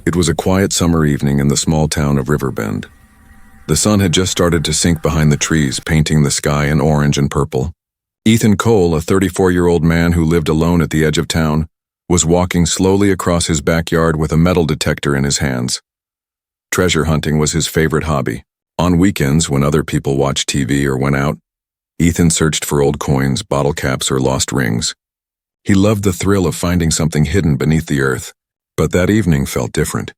It was a quiet summer evening in the small town of Riverbend. The sun had just started to sink behind the trees, painting the sky in orange and purple. Ethan Cole, a 34-year-old man who lived alone at the edge of town, was walking slowly across his backyard with a metal detector in his hands. Treasure hunting was his favorite hobby. On weekends, when other people watched TV or went out, Ethan searched for old coins, bottle caps, or lost rings. He loved the thrill of finding something hidden beneath the earth, but that evening felt different.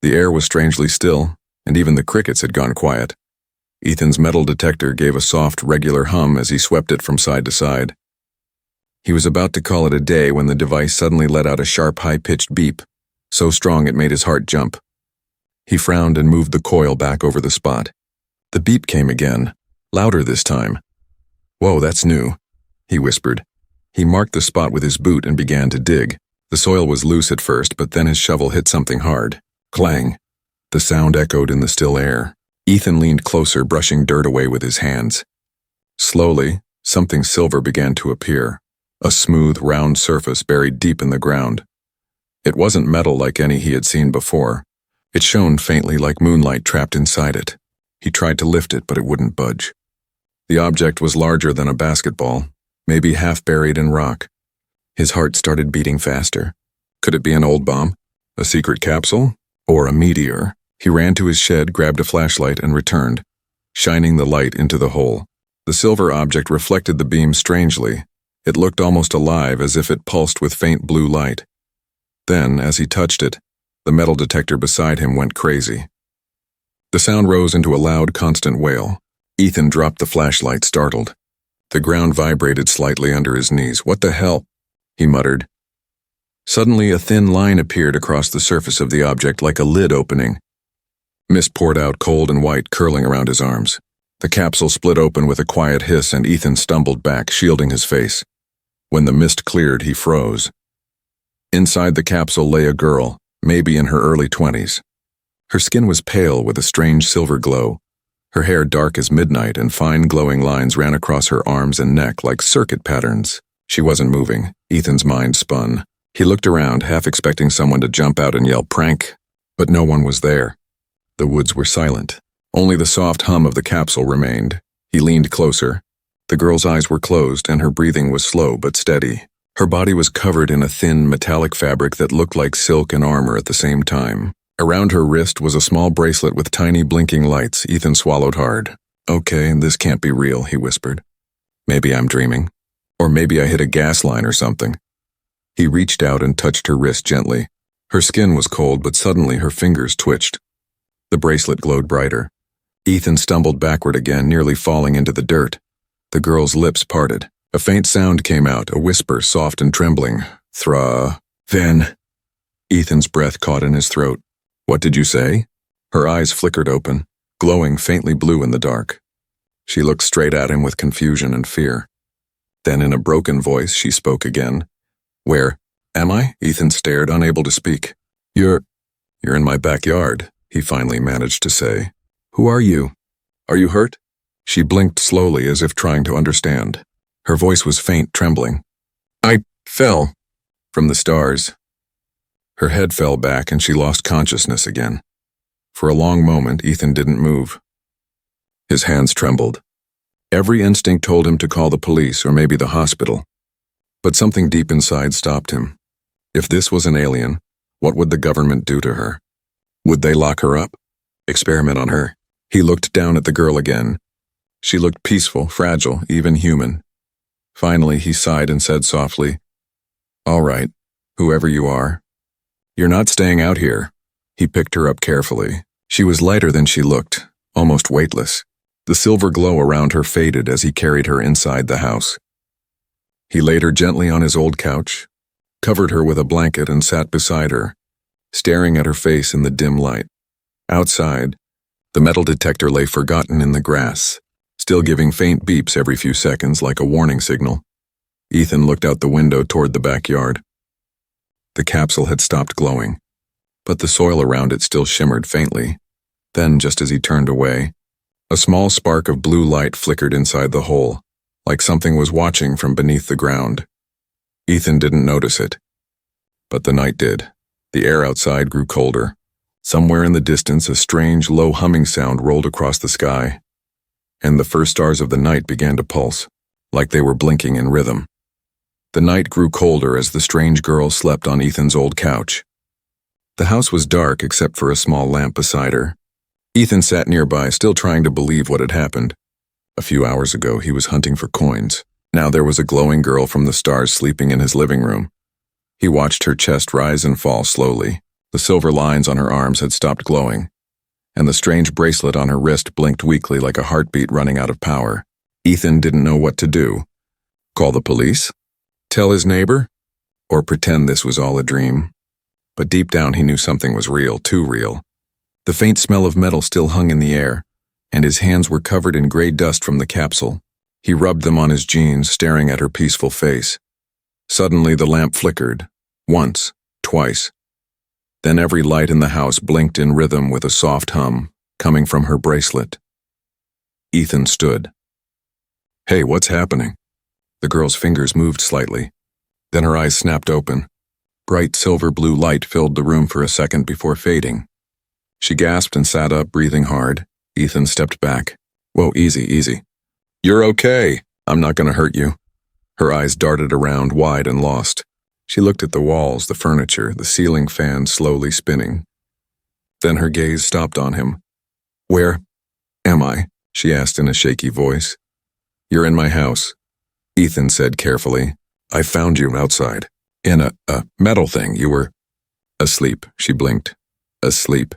The air was strangely still, and even the crickets had gone quiet. Ethan's metal detector gave a soft, regular hum as he swept it from side to side. He was about to call it a day when the device suddenly let out a sharp, high-pitched beep, so strong it made his heart jump. He frowned and moved the coil back over the spot. The beep came again, louder this time. "Whoa, that's new," he whispered. He marked the spot with his boot and began to dig. The soil was loose at first, but then his shovel hit something hard. Clang. The sound echoed in the still air. Ethan leaned closer, brushing dirt away with his hands. Slowly, something silver began to appear, a smooth, round surface buried deep in the ground. It wasn't metal like any he had seen before. It shone faintly like moonlight trapped inside it. He tried to lift it, but it wouldn't budge. The object was larger than a basketball, maybe half buried in rock. His heart started beating faster. Could it be an old bomb? A secret capsule? Or a meteor? He ran to his shed, grabbed a flashlight, and returned, shining the light into the hole. The silver object reflected the beam strangely. It looked almost alive, as if it pulsed with faint blue light. Then, as he touched it, the metal detector beside him went crazy. The sound rose into a loud, constant wail. Ethan dropped the flashlight, startled. The ground vibrated slightly under his knees. "What the hell?" he muttered. Suddenly, a thin line appeared across the surface of the object like a lid opening. Mist poured out, cold and white, curling around his arms. The capsule split open with a quiet hiss, and Ethan stumbled back, shielding his face. When the mist cleared, he froze. Inside the capsule lay a girl, maybe in her early 20s. Her skin was pale with a strange silver glow. Her hair dark as midnight, and fine glowing lines ran across her arms and neck like circuit patterns. She wasn't moving. Ethan's mind spun. He looked around, half expecting someone to jump out and yell prank, but no one was there. The woods were silent. Only the soft hum of the capsule remained. He leaned closer. The girl's eyes were closed, and her breathing was slow but steady. Her body was covered in a thin, metallic fabric that looked like silk and armor at the same time. Around her wrist was a small bracelet with tiny blinking lights. Ethan swallowed hard. "Okay, this can't be real," he whispered. "Maybe I'm dreaming. Or maybe I hit a gas line or something." He reached out and touched her wrist gently. Her skin was cold, but suddenly her fingers twitched. The bracelet glowed brighter. Ethan stumbled backward again, nearly falling into the dirt. The girl's lips parted. A faint sound came out, a whisper, soft and trembling. Then. Ethan's breath caught in his throat. "What did you say?" Her eyes flickered open, glowing faintly blue in the dark. She looked straight at him with confusion and fear. Then in a broken voice, she spoke again. "Where am I?" Ethan stared, unable to speak. You're in my backyard," he finally managed to say. "Who are you? Are you hurt?" She blinked slowly, as if trying to understand. Her voice was faint, trembling. "I fell from the stars." Her head fell back and she lost consciousness again. For a long moment, Ethan didn't move. His hands trembled. Every instinct told him to call the police or maybe the hospital. But something deep inside stopped him. If this was an alien, what would the government do to her? Would they lock her up? Experiment on her? He looked down at the girl again. She looked peaceful, fragile, even human. Finally, he sighed and said softly, "All right, whoever you are. You're not staying out here." He picked her up carefully. She was lighter than she looked, almost weightless. The silver glow around her faded as he carried her inside the house. He laid her gently on his old couch, covered her with a blanket, and sat beside her, staring at her face in the dim light. Outside, the metal detector lay forgotten in the grass, still giving faint beeps every few seconds like a warning signal. Ethan looked out the window toward the backyard. The capsule had stopped glowing, but the soil around it still shimmered faintly. Then, just as he turned away, a small spark of blue light flickered inside the hole, like something was watching from beneath the ground. Ethan didn't notice it, but the night did. The air outside grew colder. Somewhere in the distance, a strange, low humming sound rolled across the sky, and the first stars of the night began to pulse, like they were blinking in rhythm. The night grew colder as the strange girl slept on Ethan's old couch. The house was dark except for a small lamp beside her. Ethan sat nearby, still trying to believe what had happened. A few hours ago, he was hunting for coins. Now there was a glowing girl from the stars sleeping in his living room. He watched her chest rise and fall slowly. The silver lines on her arms had stopped glowing, and the strange bracelet on her wrist blinked weakly like a heartbeat running out of power. Ethan didn't know what to do. Call the police? Tell his neighbor? Or pretend this was all a dream? But deep down he knew something was real, too real. The faint smell of metal still hung in the air, and his hands were covered in gray dust from the capsule. He rubbed them on his jeans, staring at her peaceful face. Suddenly the lamp flickered. Once, twice. Then every light in the house blinked in rhythm with a soft hum, coming from her bracelet. Ethan stood. Hey, what's happening? The girl's fingers moved slightly. Then her eyes snapped open. Bright silver-blue light filled the room for a second before fading. She gasped and sat up, breathing hard. Ethan stepped back. Whoa, easy, easy. You're okay. I'm not going to hurt you. Her eyes darted around, wide and lost. She looked at the walls, the furniture, the ceiling fan slowly spinning. Then her gaze stopped on him. Where am I? She asked in a shaky voice. You're in my house, Ethan said carefully. I found you outside. In a metal thing. You were asleep, she blinked. Asleep.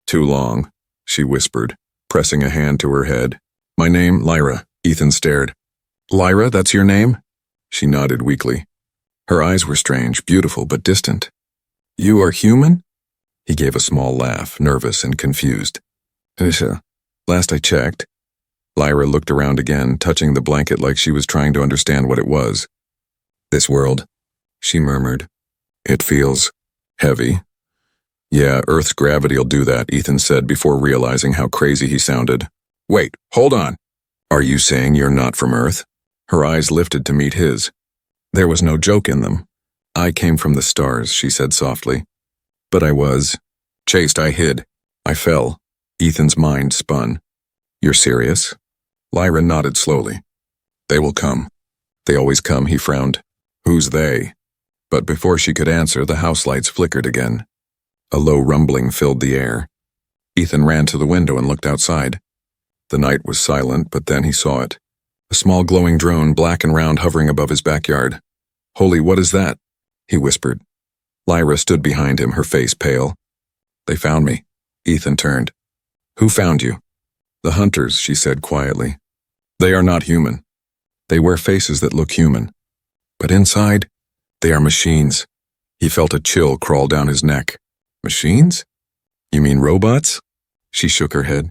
Too long, she whispered, pressing a hand to her head. My name, Lyra. Ethan stared. Lyra, that's your name? She nodded weakly. Her eyes were strange, beautiful, but distant. You are human? He gave a small laugh, nervous and confused. Last I checked. Lyra looked around again, touching the blanket like she was trying to understand what it was. This world, she murmured. It feels heavy. Yeah, Earth's gravity'll do that, Ethan said before realizing how crazy he sounded. Wait, hold on. Are you saying you're not from Earth? Her eyes lifted to meet his. There was no joke in them. I came from the stars, she said softly. But I was chased, I hid. I fell. Ethan's mind spun. You're serious? Lyra nodded slowly. They will come. They always come, he frowned. Who's they? But before she could answer, the house lights flickered again. A low rumbling filled the air. Ethan ran to the window and looked outside. The night was silent, but then he saw it. A small glowing drone, black and round, hovering above his backyard. Holy, what is that? He whispered. Lyra stood behind him, her face pale. They found me. Ethan turned. Who found you? The hunters, she said quietly. They are not human. They wear faces that look human. But inside, they are machines. He felt a chill crawl down his neck. Machines? You mean robots? She shook her head.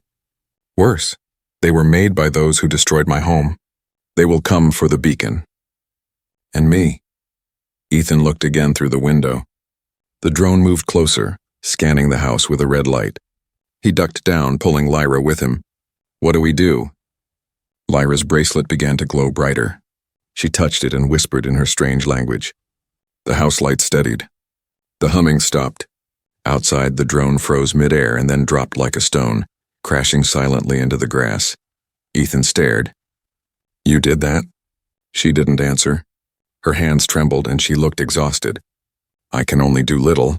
Worse, they were made by those who destroyed my home. They will come for the beacon. And me. Ethan looked again through the window. The drone moved closer, scanning the house with a red light. He ducked down, pulling Lyra with him. What do we do? Lyra's bracelet began to glow brighter. She touched it and whispered in her strange language. The house light steadied. The humming stopped. Outside, the drone froze midair and then dropped like a stone, crashing silently into the grass. Ethan stared. You did that? She didn't answer. Her hands trembled and she looked exhausted. I can only do little.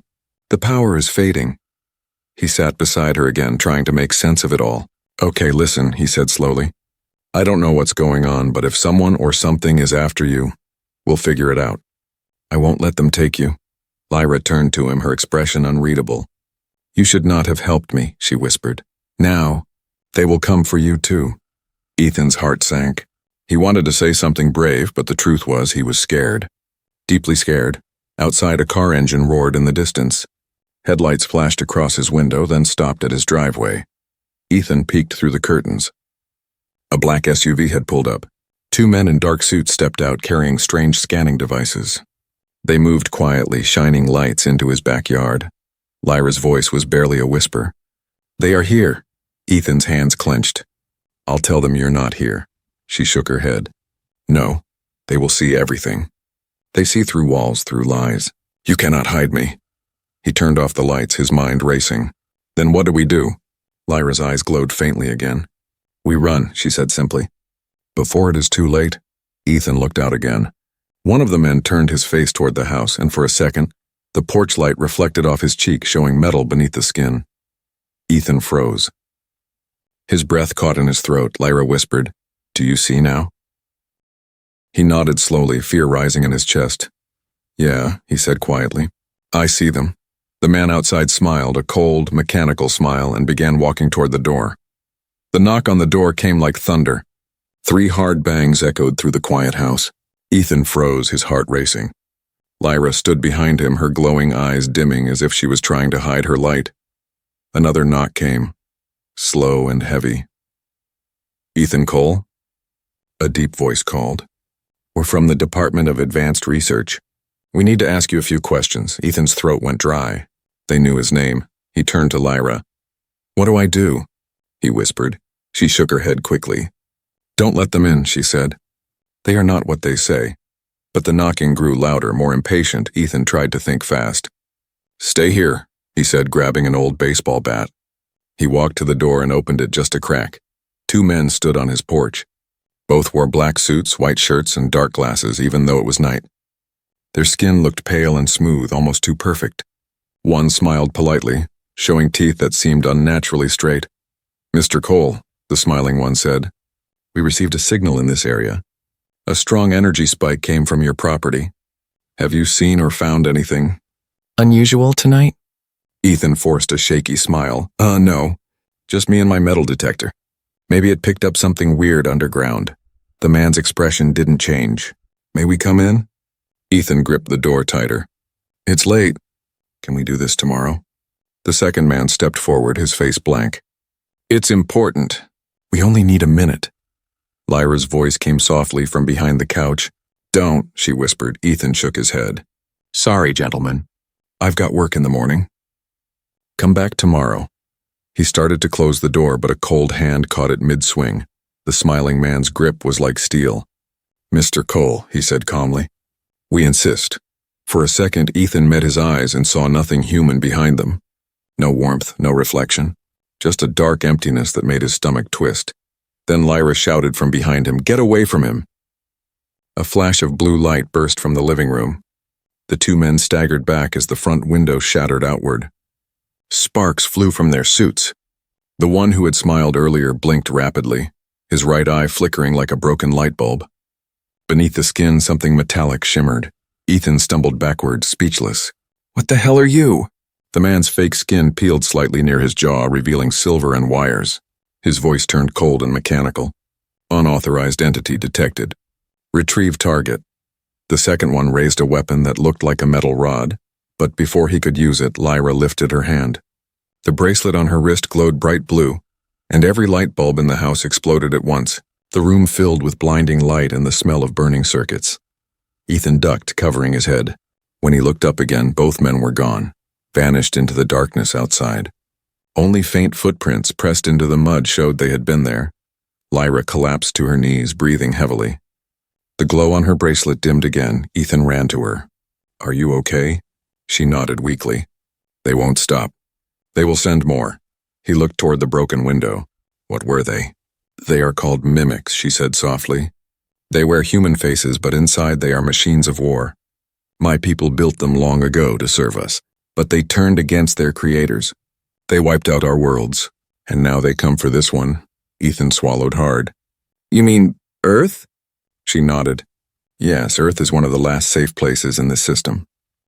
The power is fading. He sat beside her again, trying to make sense of it all. Okay, listen, he said slowly. I don't know what's going on, but if someone or something is after you, we'll figure it out. I won't let them take you. Lyra turned to him, her expression unreadable. You should not have helped me, she whispered. Now, they will come for you too. Ethan's heart sank. He wanted to say something brave, but the truth was he was scared. Deeply scared. Outside, a car engine roared in the distance. Headlights flashed across his window, then stopped at his driveway. Ethan peeked through the curtains. A black SUV had pulled up. Two men in dark suits stepped out, carrying strange scanning devices. They moved quietly, shining lights into his backyard. Lyra's voice was barely a whisper. They are here. Ethan's hands clenched. I'll tell them you're not here. She shook her head. No, they will see everything. They see through walls, through lies. You cannot hide me. He turned off the lights, his mind racing. Then what do we do? Lyra's eyes glowed faintly again. We run, she said simply. Before it is too late, Ethan looked out again. One of the men turned his face toward the house, and for a second, the porch light reflected off his cheek, showing metal beneath the skin. Ethan froze. His breath caught in his throat. Lyra whispered, "Do you see now?" He nodded slowly, fear rising in his chest. "Yeah," he said quietly. "I see them." The man outside smiled, a cold, mechanical smile, and began walking toward the door. The knock on the door came like thunder. 3 hard bangs echoed through the quiet house. Ethan froze, his heart racing. Lyra stood behind him, her glowing eyes dimming as if she was trying to hide her light. Another knock came, slow and heavy. "Ethan Cole?" A deep voice called. "We're from the Department of Advanced Research. We need to ask you a few questions." Ethan's throat went dry. They knew his name. He turned to Lyra. "What do I do?" he whispered. She shook her head quickly. "Don't let them in," she said. "They are not what they say." But the knocking grew louder, more impatient. Ethan tried to think fast. "Stay here," he said, grabbing an old baseball bat. He walked to the door and opened it just a crack. 2 men stood on his porch. Both wore black suits, white shirts, and dark glasses, even though it was night. Their skin looked pale and smooth, almost too perfect. One smiled politely, showing teeth that seemed unnaturally straight. "Mr. Cole," the smiling one said, "we received a signal in this area. A strong energy spike came from your property. Have you seen or found anything unusual tonight?" Ethan forced a shaky smile. No. Just me and my metal detector. Maybe it picked up something weird underground." The man's expression didn't change. "May we come in?" Ethan gripped the door tighter. "It's late. Can we do this tomorrow?" The second man stepped forward, his face blank. "It's important. We only need a minute." Lyra's voice came softly from behind the couch. "Don't," she whispered. Ethan shook his head. "Sorry, gentlemen. I've got work in the morning. Come back tomorrow." He started to close the door, but a cold hand caught it mid-swing. The smiling man's grip was like steel. "Mr. Cole," he said calmly, "we insist." For a second, Ethan met his eyes and saw nothing human behind them. No warmth, no reflection. Just a dark emptiness that made his stomach twist. Then Lyra shouted from behind him, "Get away from him!" A flash of blue light burst from the living room. The 2 men staggered back as the front window shattered outward. Sparks flew from their suits. The one who had smiled earlier blinked rapidly, his right eye flickering like a broken light bulb. Beneath the skin, something metallic shimmered. Ethan stumbled backward, speechless. "What the hell are you?" The man's fake skin peeled slightly near his jaw, revealing silver and wires. His voice turned cold and mechanical. "Unauthorized entity detected. Retrieve target." The second one raised a weapon that looked like a metal rod, but before he could use it, Lyra lifted her hand. The bracelet on her wrist glowed bright blue, and every light bulb in the house exploded at once, the room filled with blinding light and the smell of burning circuits. Ethan ducked, covering his head. When he looked up again, both men were gone, vanished into the darkness outside. Only faint footprints pressed into the mud showed they had been there. Lyra collapsed to her knees, breathing heavily. The glow on her bracelet dimmed again. Ethan ran to her. "Are you okay?" She nodded weakly. "They won't stop. They will send more." He looked toward the broken window. "What were they?" "They are called mimics," she said softly. "They wear human faces, but inside they are machines of war. My people built them long ago to serve us, but they turned against their creators. They wiped out our worlds, and now they come for this one." Ethan swallowed hard. "You mean Earth?" She nodded. "Yes, Earth is one of the last safe places in this system.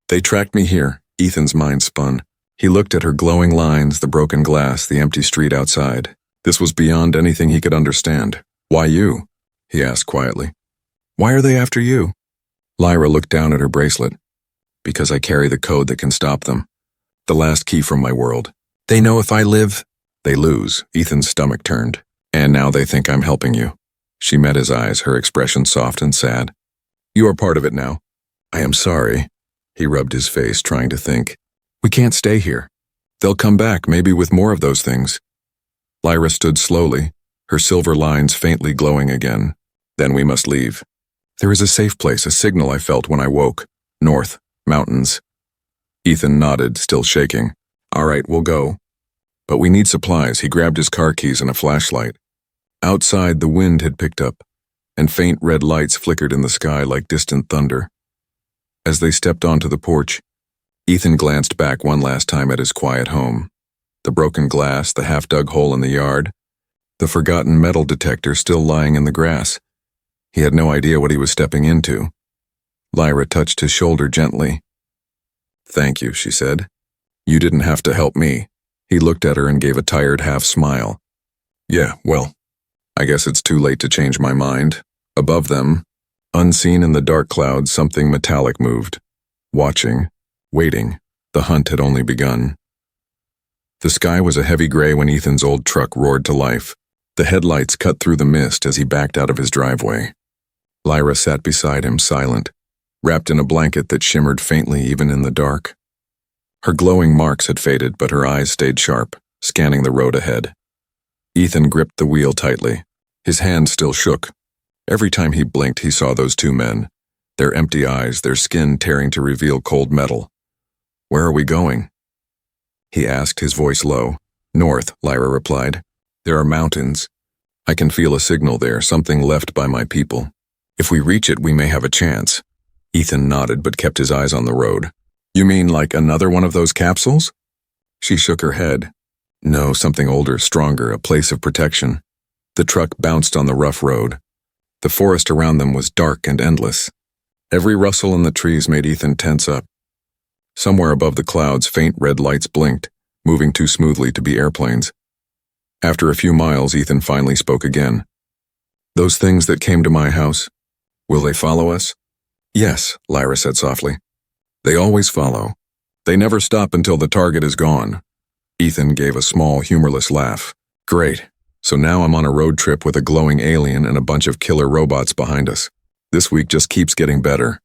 They tracked me here." Ethan's mind spun. He looked at her glowing lines, the broken glass, the empty street outside. This was beyond anything he could understand. "Why you?" he asked quietly. "Why are they after you?" Lyra looked down at her bracelet. "Because I carry the code that can stop them. The last key from my world. They know if I live, they lose." Ethan's stomach turned. "And now they think I'm helping you." She met his eyes, her expression soft and sad. "You are part of it now." "I am sorry." He rubbed his face, trying to think. "We can't stay here. They'll come back, maybe with more of those things." Lyra stood slowly, her silver lines faintly glowing again. "Then we must leave. There is a safe place, a signal I felt when I woke. North, mountains." Ethan nodded, still shaking. All right, we'll go. But we need supplies. He grabbed his car keys and a flashlight. Outside, the wind had picked up, and faint red lights flickered in the sky like distant thunder. As they stepped onto the porch, Ethan glanced back one last time at his quiet home. The broken glass, the half-dug hole in the yard, the forgotten metal detector still lying in the grass. He had no idea what he was stepping into. Lyra touched his shoulder gently. "Thank you," she said. "You didn't have to help me." He looked at her and gave a tired half-smile. "Yeah, well, I guess it's too late to change my mind." Above them, unseen in the dark clouds, something metallic moved. Watching, waiting, the hunt had only begun. The sky was a heavy gray when Ethan's old truck roared to life. The headlights cut through the mist as he backed out of his driveway. Lyra sat beside him, silent, wrapped in a blanket that shimmered faintly even in the dark. Her glowing marks had faded, but her eyes stayed sharp, scanning the road ahead. Ethan gripped the wheel tightly. His hand still shook. Every time he blinked, he saw those two men, their empty eyes, their skin tearing to reveal cold metal. "Where are we going?" he asked, his voice low. "North," Lyra replied. "There are mountains. I can feel a signal there, something left by my people. If we reach it, we may have a chance." Ethan nodded but kept his eyes on the road. "You mean like another one of those capsules?" She shook her head. "No, something older, stronger, a place of protection." The truck bounced on the rough road. The forest around them was dark and endless. Every rustle in the trees made Ethan tense up. Somewhere above the clouds, faint red lights blinked, moving too smoothly to be airplanes. After a few miles, Ethan finally spoke again. "Those things that came to my house, will they follow us?" "Yes," Lyra said softly. "They always follow. They never stop until the target is gone." Ethan gave a small, humorless laugh. "Great. So now I'm on a road trip with a glowing alien and a bunch of killer robots behind us. This week just keeps getting better."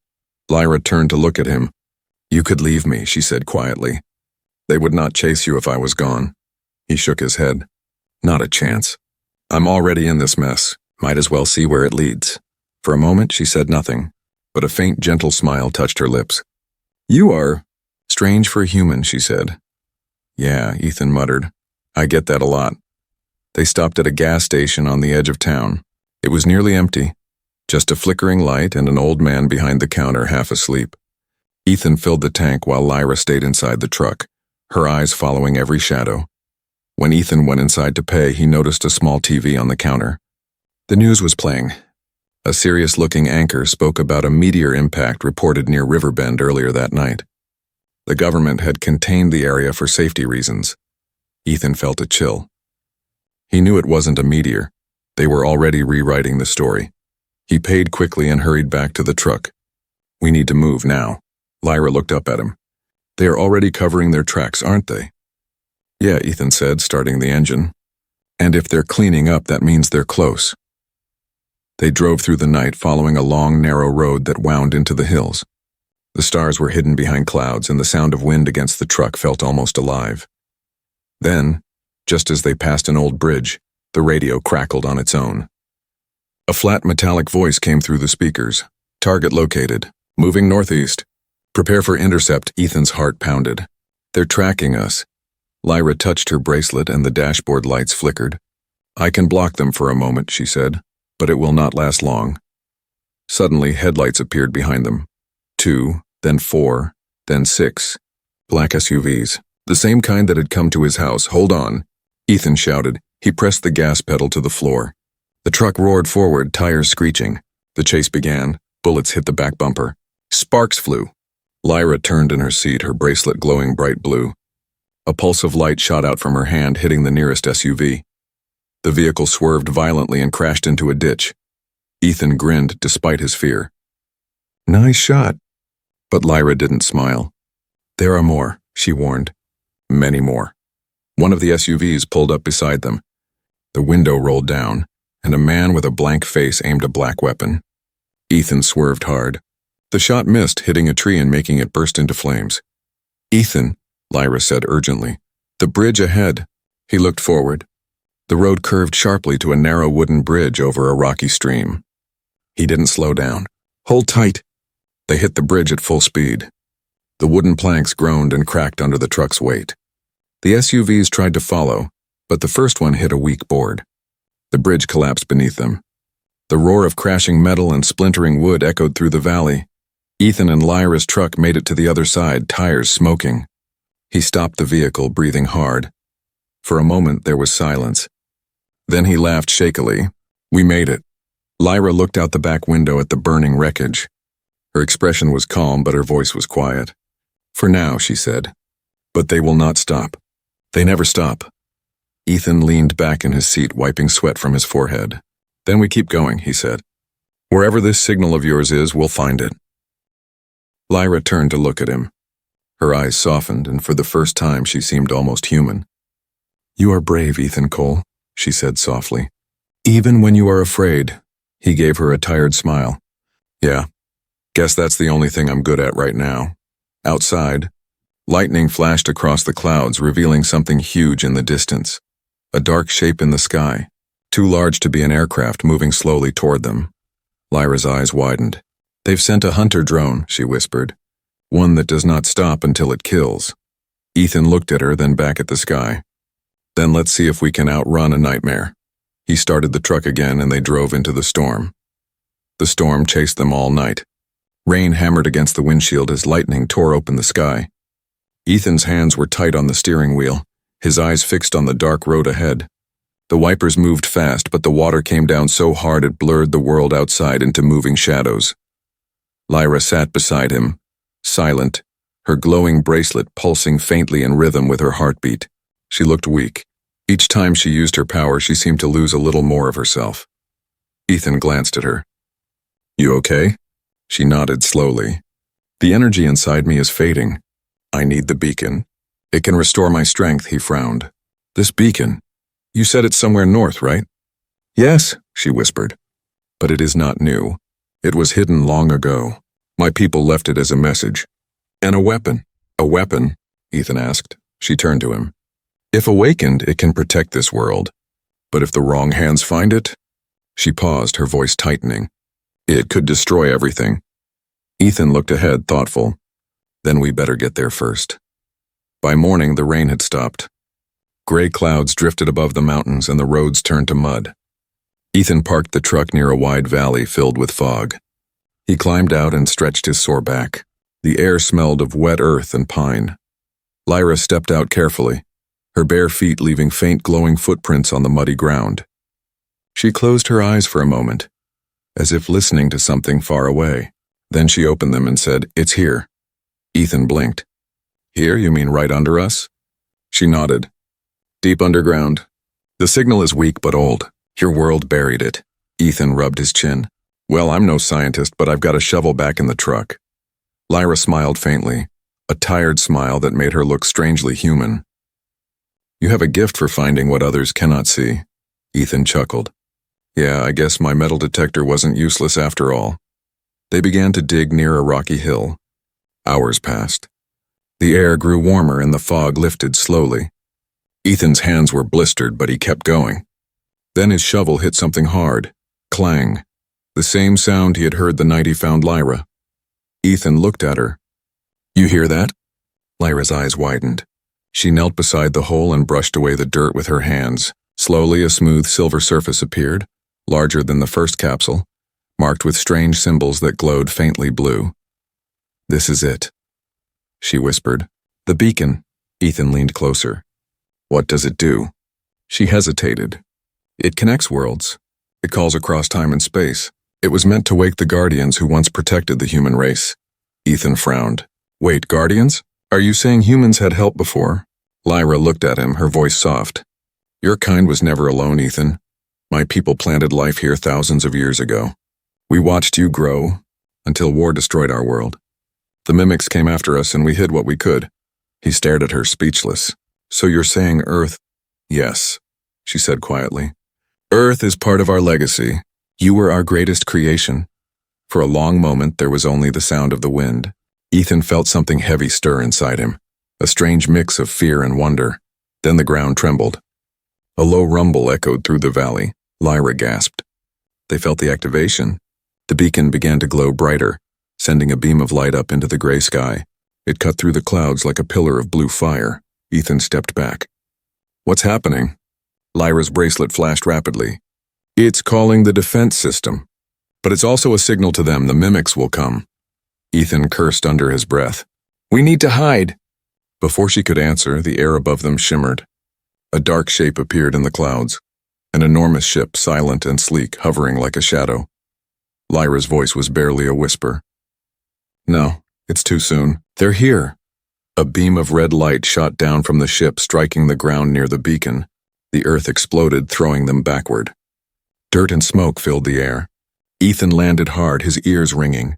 Lyra turned to look at him. "You could leave me," she said quietly. "They would not chase you if I was gone." He shook his head. "Not a chance. I'm already in this mess. Might as well see where it leads." For a moment, she said nothing, but a faint, gentle smile touched her lips. "You are strange for a human," she said. "Yeah," Ethan muttered. "I get that a lot." They stopped at a gas station on the edge of town. It was nearly empty, just a flickering light and an old man behind the counter half asleep. Ethan filled the tank while Lyra stayed inside the truck, her eyes following every shadow. When Ethan went inside to pay, he noticed a small TV on the counter. The news was playing. A serious-looking anchor spoke about a meteor impact reported near Riverbend earlier that night. The government had contained the area for safety reasons. Ethan felt a chill. He knew it wasn't a meteor. They were already rewriting the story. He paid quickly and hurried back to the truck. "We need to move now." Lyra looked up at him. "They are already covering their tracks, aren't they?" "Yeah," Ethan said, starting the engine. "And if they're cleaning up, that means they're close." They drove through the night, following a long, narrow road that wound into the hills. The stars were hidden behind clouds, and the sound of wind against the truck felt almost alive. Then, just as they passed an old bridge, the radio crackled on its own. A flat metallic voice came through the speakers. "Target located. Moving northeast. Prepare for intercept." Ethan's heart pounded. "They're tracking us." Lyra touched her bracelet and the dashboard lights flickered. "I can block them for a moment," she said, "but it will not last long." Suddenly, headlights appeared behind them. 2, then 4, then 6. Black SUVs. The same kind that had come to his house. "Hold on," Ethan shouted. He pressed the gas pedal to the floor. The truck roared forward, tires screeching. The chase began. Bullets hit the back bumper. Sparks flew. Lyra turned in her seat, her bracelet glowing bright blue. A pulse of light shot out from her hand, hitting the nearest SUV. The vehicle swerved violently and crashed into a ditch. Ethan grinned despite his fear. "Nice shot." But Lyra didn't smile. "There are more," she warned. Many more. One of the SUVs pulled up beside them. The window rolled down, and a man with a blank face aimed a black weapon. Ethan swerved hard. The shot missed, hitting a tree and making it burst into flames. "Ethan," Lyra said urgently. "The bridge ahead." He looked forward. The road curved sharply to a narrow wooden bridge over a rocky stream. He didn't slow down. "Hold tight." They hit the bridge at full speed. The wooden planks groaned and cracked under the truck's weight. The SUVs tried to follow, but the first one hit a weak board. The bridge collapsed beneath them. The roar of crashing metal and splintering wood echoed through the valley. Ethan and Lyra's truck made it to the other side, tires smoking. He stopped the vehicle, breathing hard. For a moment, there was silence. Then he laughed shakily. "We made it." Lyra looked out the back window at the burning wreckage. Her expression was calm, but her voice was quiet. "For now," she said. "But they will not stop. They never stop." Ethan leaned back in his seat, wiping sweat from his forehead. "Then we keep going," he said. "Wherever this signal of yours is, we'll find it." Lyra turned to look at him. Her eyes softened, and for the first time she seemed almost human. "You are brave, Ethan Cole," she said softly. "Even when you are afraid." He gave her a tired smile. "Yeah, guess that's the only thing I'm good at right now." Outside, lightning flashed across the clouds, revealing something huge in the distance. A dark shape in the sky, too large to be an aircraft, moving slowly toward them. Lyra's eyes widened. "They've sent a hunter drone," she whispered. "One that does not stop until it kills." Ethan looked at her, then back at the sky. "Then let's see if we can outrun a nightmare." He started the truck again, and they drove into the storm. The storm chased them all night. Rain hammered against the windshield as lightning tore open the sky. Ethan's hands were tight on the steering wheel, his eyes fixed on the dark road ahead. The wipers moved fast, but the water came down so hard it blurred the world outside into moving shadows. Lyra sat beside him, silent, her glowing bracelet pulsing faintly in rhythm with her heartbeat. She looked weak. Each time she used her power, she seemed to lose a little more of herself. Ethan glanced at her. "You okay?" She nodded slowly. "The energy inside me is fading. I need the beacon. It can restore my strength," he frowned. "This beacon? You said it's somewhere north, right?" "Yes," she whispered. "But it is not new. It was hidden long ago. My people left it as a message." "And a weapon." "A weapon?" Ethan asked. She turned to him. "If awakened, it can protect this world. But if the wrong hands find it?" She paused, her voice tightening. "It could destroy everything." Ethan looked ahead, thoughtful. "Then we better get there first." By morning, the rain had stopped. Gray clouds drifted above the mountains and the roads turned to mud. Ethan parked the truck near a wide valley filled with fog. He climbed out and stretched his sore back. The air smelled of wet earth and pine. Lyra stepped out carefully, her bare feet leaving faint glowing footprints on the muddy ground. She closed her eyes for a moment, as if listening to something far away. Then she opened them and said, "It's here." Ethan blinked. "Here, you mean right under us?" She nodded. "Deep underground. The signal is weak but old. Your world buried it." Ethan rubbed his chin. "Well, I'm no scientist, but I've got a shovel back in the truck." Lyra smiled faintly, a tired smile that made her look strangely human. "You have a gift for finding what others cannot see." Ethan chuckled. "Yeah, I guess my metal detector wasn't useless after all." They began to dig near a rocky hill. Hours passed. The air grew warmer and the fog lifted slowly. Ethan's hands were blistered, but he kept going. Then his shovel hit something hard. Clang. The same sound he had heard the night he found Lyra. Ethan looked at her. "You hear that?" Lyra's eyes widened. She knelt beside the hole and brushed away the dirt with her hands. Slowly, a smooth silver surface appeared, larger than the first capsule, marked with strange symbols that glowed faintly blue. "This is it," she whispered. "The beacon." Ethan leaned closer. "What does it do?" She hesitated. "It connects worlds. It calls across time and space. It was meant to wake the guardians who once protected the human race." Ethan frowned. "Wait, guardians? Are you saying humans had help before?" Lyra looked at him, her voice soft. "Your kind was never alone, Ethan. My people planted life here thousands of years ago. We watched you grow, until war destroyed our world. The mimics came after us and we hid what we could." He stared at her, speechless. "So you're saying Earth?" "Yes," she said quietly. "Earth is part of our legacy. You were our greatest creation." For a long moment there was only the sound of the wind. Ethan felt something heavy stir inside him, a strange mix of fear and wonder. Then the ground trembled. A low rumble echoed through the valley. Lyra gasped. They felt the activation. The beacon began to glow brighter, sending a beam of light up into the gray sky. It cut through the clouds like a pillar of blue fire. Ethan stepped back. What's happening? Lyra's bracelet flashed rapidly. It's calling the defense system. But it's also a signal to them the mimics will come. Ethan cursed under his breath. We need to hide. Before she could answer, the air above them shimmered. A dark shape appeared in the clouds. An enormous ship, silent and sleek, hovering like a shadow. Lyra's voice was barely a whisper. No, it's too soon. They're here. A beam of red light shot down from the ship, striking the ground near the beacon. The earth exploded, throwing them backward. Dirt and smoke filled the air. Ethan landed hard, his ears ringing.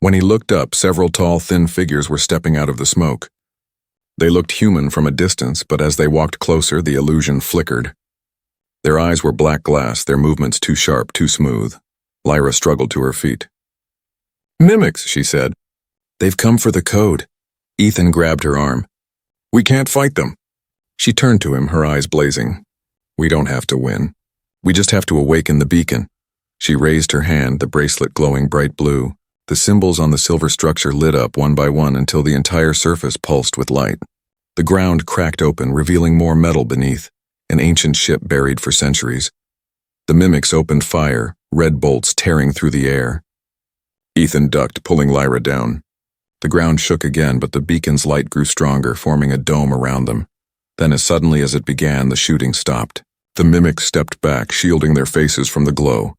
When he looked up, several tall, thin figures were stepping out of the smoke. They looked human from a distance, but as they walked closer, the illusion flickered. Their eyes were black glass, their movements too sharp, too smooth. Lyra struggled to her feet. Mimics, she said. They've come for the code. Ethan grabbed her arm. We can't fight them. She turned to him, her eyes blazing. We don't have to win. We just have to awaken the beacon. She raised her hand, the bracelet glowing bright blue. The symbols on the silver structure lit up one by one until the entire surface pulsed with light. The ground cracked open, revealing more metal beneath, an ancient ship buried for centuries. The mimics opened fire, red bolts tearing through the air. Ethan ducked, pulling Lyra down. The ground shook again, but the beacon's light grew stronger, forming a dome around them. Then as suddenly as it began, the shooting stopped. The mimics stepped back, shielding their faces from the glow.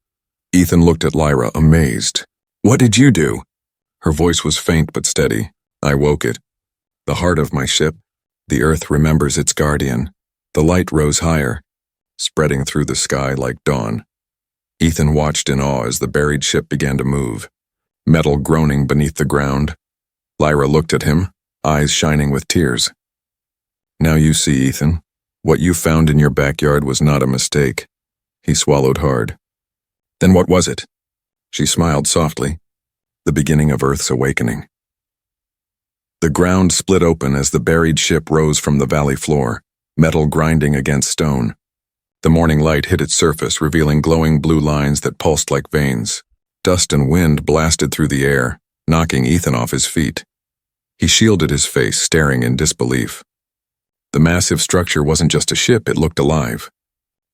Ethan looked at Lyra, amazed. What did you do? Her voice was faint but steady. I woke it. The heart of my ship. The earth remembers its guardian. The light rose higher, spreading through the sky like dawn. Ethan watched in awe as the buried ship began to move, metal groaning beneath the ground. Lyra looked at him, eyes shining with tears. Now you see, Ethan. What you found in your backyard was not a mistake. He swallowed hard. Then what was it? She smiled softly. The beginning of Earth's awakening. The ground split open as the buried ship rose from the valley floor, metal grinding against stone. The morning light hit its surface, revealing glowing blue lines that pulsed like veins. Dust and wind blasted through the air, knocking Ethan off his feet. He shielded his face, staring in disbelief. The massive structure wasn't just a ship, it looked alive.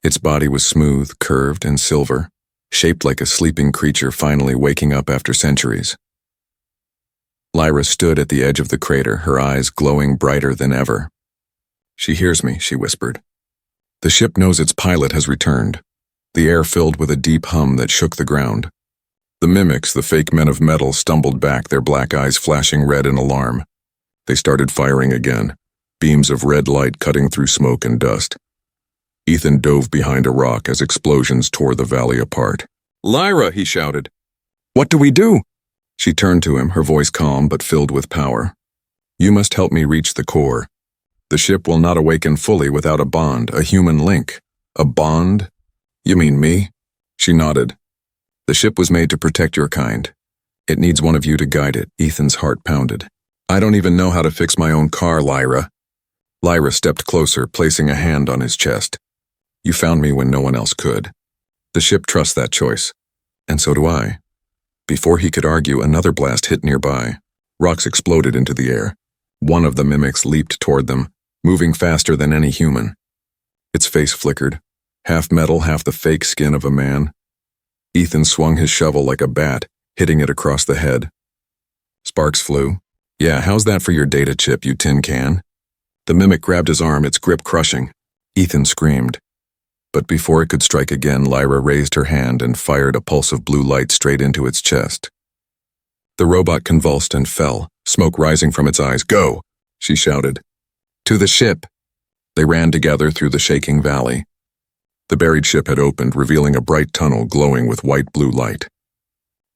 Its body was smooth, curved, and silver, shaped like a sleeping creature finally waking up after centuries. Lyra stood at the edge of the crater, her eyes glowing brighter than ever. She hears me, she whispered. The ship knows its pilot has returned. The air filled with a deep hum that shook the ground. The mimics, the fake men of metal, stumbled back, their black eyes flashing red in alarm. They started firing again, beams of red light cutting through smoke and dust. Ethan dove behind a rock as explosions tore the valley apart. Lyra, he shouted. What do we do? She turned to him, her voice calm but filled with power. You must help me reach the core. The ship will not awaken fully without a bond, a human link. A bond? You mean me? She nodded. The ship was made to protect your kind. It needs one of you to guide it. Ethan's heart pounded. I don't even know how to fix my own car, Lyra. Lyra stepped closer, placing a hand on his chest. You found me when no one else could. The ship trusts that choice. And so do I. Before he could argue, another blast hit nearby. Rocks exploded into the air. One of the mimics leaped toward them, moving faster than any human. Its face flickered, half metal, half the fake skin of a man. Ethan swung his shovel like a bat, hitting it across the head. Sparks flew. Yeah, how's that for your data chip, you tin can? The mimic grabbed his arm, its grip crushing. Ethan screamed. But before it could strike again, Lyra raised her hand and fired a pulse of blue light straight into its chest. The robot convulsed and fell, smoke rising from its eyes. Go, she shouted. To the ship. They ran together through the shaking valley. The buried ship had opened, revealing a bright tunnel glowing with white-blue light.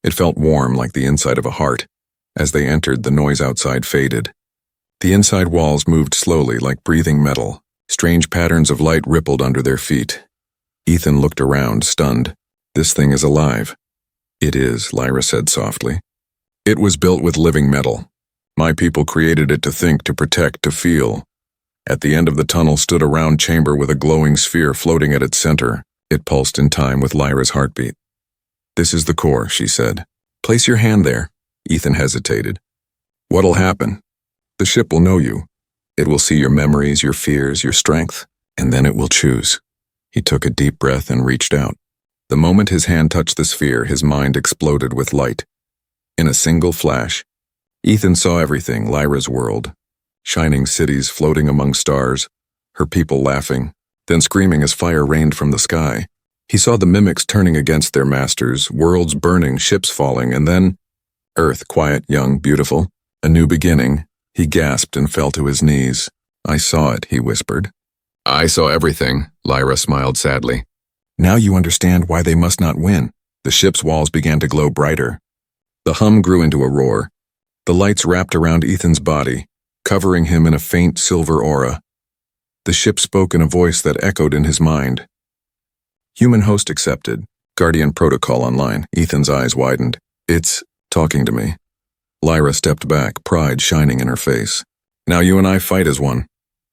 It felt warm like the inside of a heart. As they entered, the noise outside faded. The inside walls moved slowly like breathing metal. Strange patterns of light rippled under their feet. Ethan looked around, stunned. This thing is alive. It is, Lyra said softly. It was built with living metal. My people created it to think, to protect, to feel. At the end of the tunnel stood a round chamber with a glowing sphere floating at its center. It pulsed in time with Lyra's heartbeat. This is the core, she said. Place your hand there. Ethan hesitated. What'll happen? The ship will know you. It will see your memories, your fears, your strength, and then it will choose. He took a deep breath and reached out. The moment his hand touched the sphere, his mind exploded with light. In a single flash, Ethan saw everything, Lyra's world. Shining cities floating among stars, her people laughing, then screaming as fire rained from the sky. He saw the mimics turning against their masters, worlds burning, ships falling, and then Earth, quiet, young, beautiful, a new beginning. He gasped and fell to his knees. I saw it, he whispered. I saw everything, Lyra smiled sadly. Now you understand why they must not win. The ship's walls began to glow brighter. The hum grew into a roar. The lights wrapped around Ethan's body, covering him in a faint silver aura. The ship spoke in a voice that echoed in his mind. Human host accepted. Guardian protocol online. Ethan's eyes widened. It's talking to me. Lyra stepped back, pride shining in her face. Now you and I fight as one.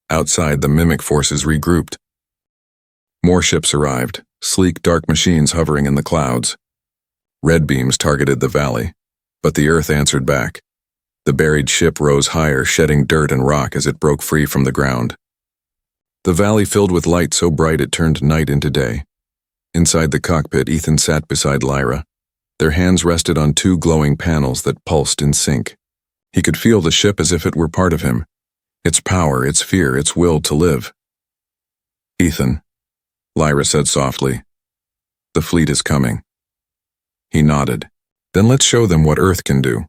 Outside, the mimic forces regrouped. More ships arrived, sleek dark machines hovering in the clouds. Red beams targeted the valley, but the Earth answered back. The buried ship rose higher, shedding dirt and rock as it broke free from the ground. The valley filled with light so bright it turned night into day. Inside the cockpit, Ethan sat beside Lyra. Their hands rested on two glowing panels that pulsed in sync. He could feel the ship as if it were part of him. Its power, its fear, its will to live. Ethan, Lyra said softly, the fleet is coming. He nodded. Then let's show them what Earth can do.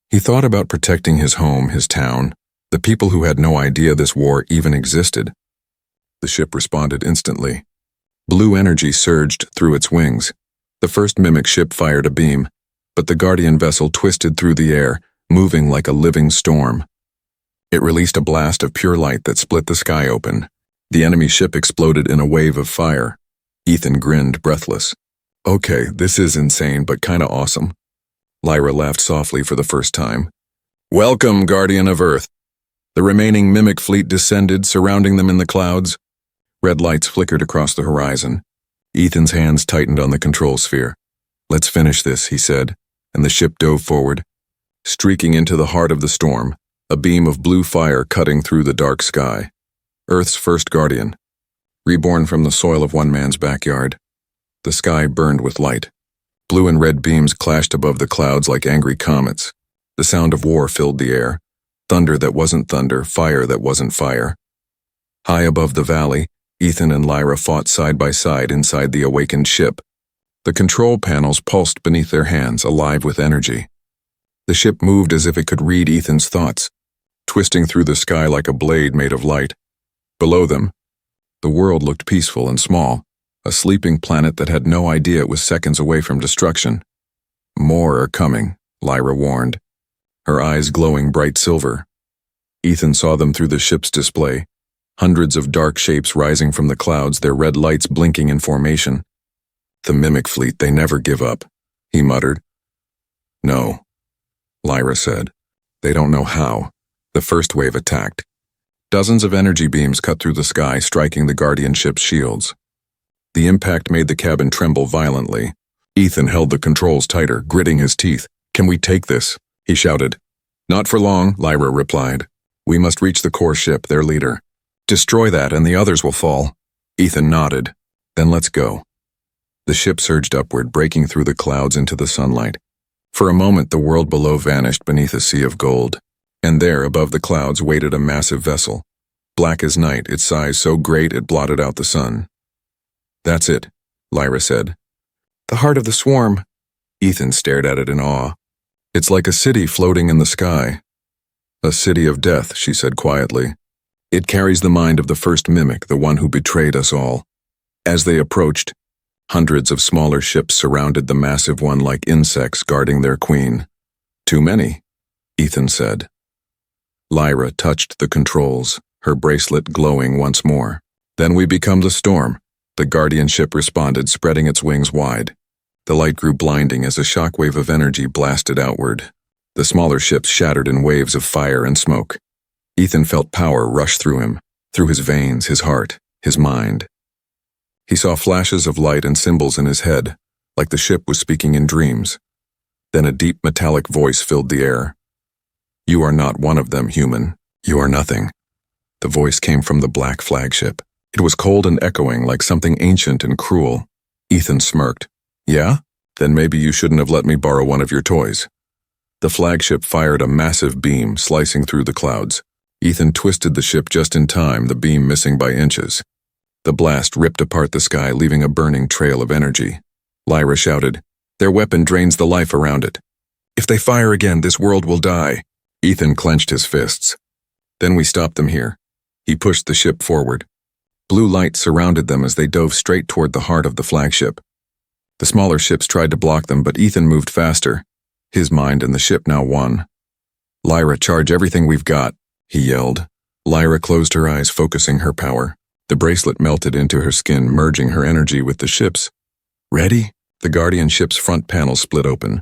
He thought about protecting his home, his town, the people who had no idea this war even existed. The ship responded instantly. Blue energy surged through its wings. The first mimic ship fired a beam, but the Guardian vessel twisted through the air, moving like a living storm. It released a blast of pure light that split the sky open. The enemy ship exploded in a wave of fire. Ethan grinned, breathless. Okay, this is insane, but kinda awesome. Lyra laughed softly for the first time. Welcome, Guardian of Earth. The remaining mimic fleet descended, surrounding them in the clouds. Red lights flickered across the horizon. Ethan's hands tightened on the control sphere. Let's finish this, he said, and the ship dove forward, streaking into the heart of the storm, a beam of blue fire cutting through the dark sky. Earth's first Guardian, reborn from the soil of one man's backyard. The sky burned with light. Blue and red beams clashed above the clouds like angry comets. The sound of war filled the air. Thunder that wasn't thunder, fire that wasn't fire. High above the valley, Ethan and Lyra fought side by side inside the awakened ship. The control panels pulsed beneath their hands, alive with energy. The ship moved as if it could read Ethan's thoughts, twisting through the sky like a blade made of light. Below them, the world looked peaceful and small, a sleeping planet that had no idea it was seconds away from destruction. More are coming, Lyra warned, her eyes glowing bright silver. Ethan saw them through the ship's display, hundreds of dark shapes rising from the clouds, their red lights blinking in formation. The mimic fleet, they never give up, he muttered. No, Lyra said. They don't know how. The first wave attacked. Dozens of energy beams cut through the sky, striking the Guardian ship's shields. The impact made the cabin tremble violently. Ethan held the controls tighter, gritting his teeth. Can we take this? He shouted. Not for long, Lyra replied. We must reach the core ship, their leader. Destroy that and the others will fall. Ethan nodded. Then let's go. The ship surged upward, breaking through the clouds into the sunlight. For a moment, the world below vanished beneath a sea of gold. And there, above the clouds, waited a massive vessel. Black as night, its size so great it blotted out the sun. That's it, Lyra said. The heart of the swarm. Ethan stared at it in awe. It's like a city floating in the sky. A city of death, she said quietly. It carries the mind of the first mimic, the one who betrayed us all. As they approached, hundreds of smaller ships surrounded the massive one like insects guarding their queen. Too many, Ethan said. Lyra touched the controls, her bracelet glowing once more. Then we become the storm, the Guardian ship responded, spreading its wings wide. The light grew blinding as a shockwave of energy blasted outward. The smaller ships shattered in waves of fire and smoke. Ethan felt power rush through him, through his veins, his heart, his mind. He saw flashes of light and symbols in his head, like the ship was speaking in dreams. Then a deep metallic voice filled the air. You are not one of them, human. You are nothing. The voice came from the black flagship. It was cold and echoing like something ancient and cruel. Ethan smirked. Yeah? Then maybe you shouldn't have let me borrow one of your toys. The flagship fired a massive beam, slicing through the clouds. Ethan twisted the ship just in time, the beam missing by inches. The blast ripped apart the sky, leaving a burning trail of energy. Lyra shouted, "Their weapon drains the life around it. If they fire again, this world will die." Ethan clenched his fists. "Then we stop them here." He pushed the ship forward. Blue light surrounded them as they dove straight toward the heart of the flagship. The smaller ships tried to block them, but Ethan moved faster. His mind and the ship now won. "Lyra, charge everything we've got," he yelled. Lyra closed her eyes, focusing her power. The bracelet melted into her skin, merging her energy with the ship's. "Ready?" The Guardian ship's front panel split open,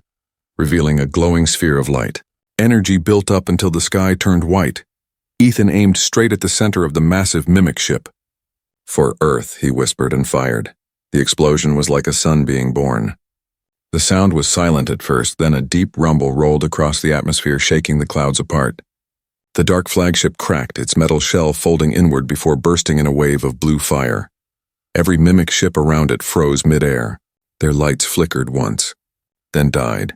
revealing a glowing sphere of light. Energy built up until the sky turned white. Ethan aimed straight at the center of the massive mimic ship. "For Earth," he whispered and fired. The explosion was like a sun being born. The sound was silent at first, then a deep rumble rolled across the atmosphere, shaking the clouds apart. The dark flagship cracked, its metal shell folding inward before bursting in a wave of blue fire. Every mimic ship around it froze mid-air. Their lights flickered once, then died.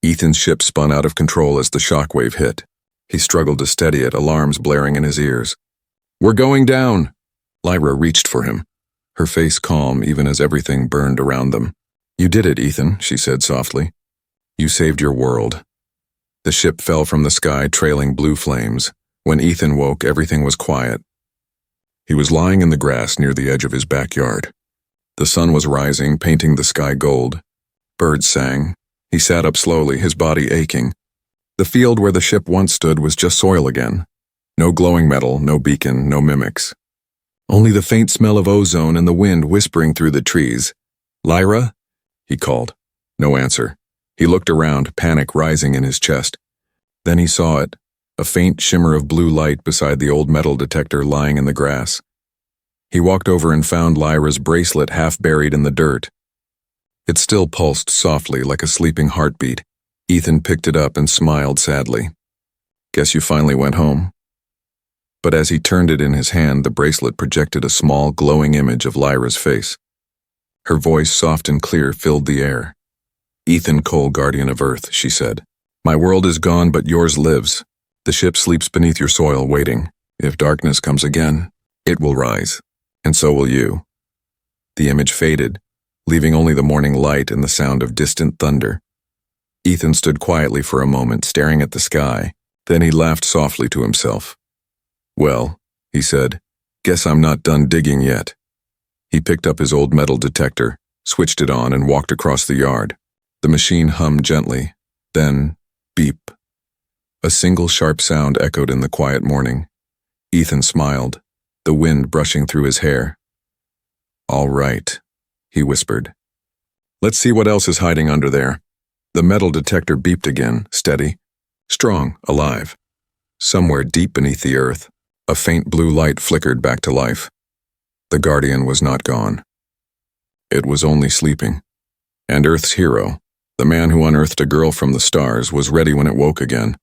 Ethan's ship spun out of control as the shockwave hit. He struggled to steady it, alarms blaring in his ears. "We're going down!" Lyra reached for him, her face calm even as everything burned around them. "You did it, Ethan," she said softly. "You saved your world." The ship fell from the sky, trailing blue flames. When Ethan woke, everything was quiet. He was lying in the grass near the edge of his backyard. The sun was rising, painting the sky gold. Birds sang. He sat up slowly, his body aching. The field where the ship once stood was just soil again. No glowing metal, no beacon, no mimics. Only the faint smell of ozone and the wind whispering through the trees. "Lyra?" he called. No answer. He looked around, panic rising in his chest. Then he saw it, a faint shimmer of blue light beside the old metal detector lying in the grass. He walked over and found Lyra's bracelet half buried in the dirt. It still pulsed softly like a sleeping heartbeat. Ethan picked it up and smiled sadly. "Guess you finally went home." But as he turned it in his hand, the bracelet projected a small, glowing image of Lyra's face. Her voice, soft and clear, filled the air. "Ethan Cole, Guardian of Earth," she said. "My world is gone, but yours lives. The ship sleeps beneath your soil, waiting. If darkness comes again, it will rise, and so will you." The image faded, leaving only the morning light and the sound of distant thunder. Ethan stood quietly for a moment, staring at the sky. Then he laughed softly to himself. "Well," he said, "guess I'm not done digging yet." He picked up his old metal detector, switched it on, and walked across the yard. The machine hummed gently, then beep. A single sharp sound echoed in the quiet morning. Ethan smiled, the wind brushing through his hair. "All right," he whispered. "Let's see what else is hiding under there." The metal detector beeped again, steady, strong, alive. Somewhere deep beneath the earth, a faint blue light flickered back to life. The Guardian was not gone. It was only sleeping. And Earth's hero, the man who unearthed a girl from the stars, was ready when it woke again.